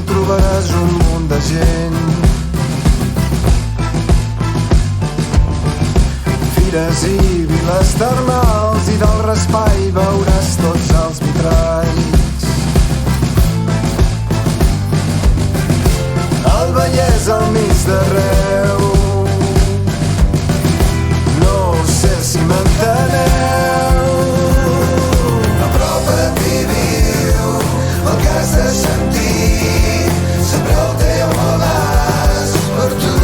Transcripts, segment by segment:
trobaràs un munt de gent. Fires i viles termals i del raspall veuràs tots els vitralls. El Vallès al mig d'arreu, no sé si m'enteneu. A prop a ti viu el que has de sentir, sempre el teu abast per tu.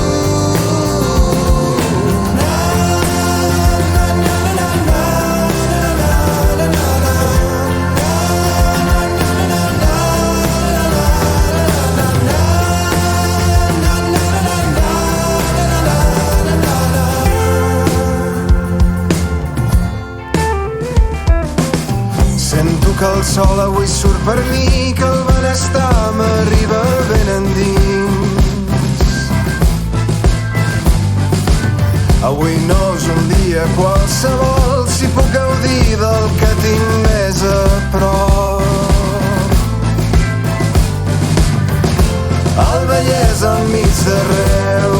Que el sol avui surt per mi, que el benestar m'arriba ben endins. Avui no és un dia qualsevol, si puc gaudir del que tinc més a prop. El Vallès al mig d'arreu,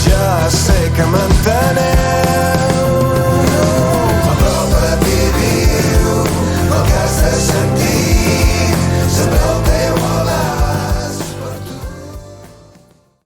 ja sé que m'enteneu.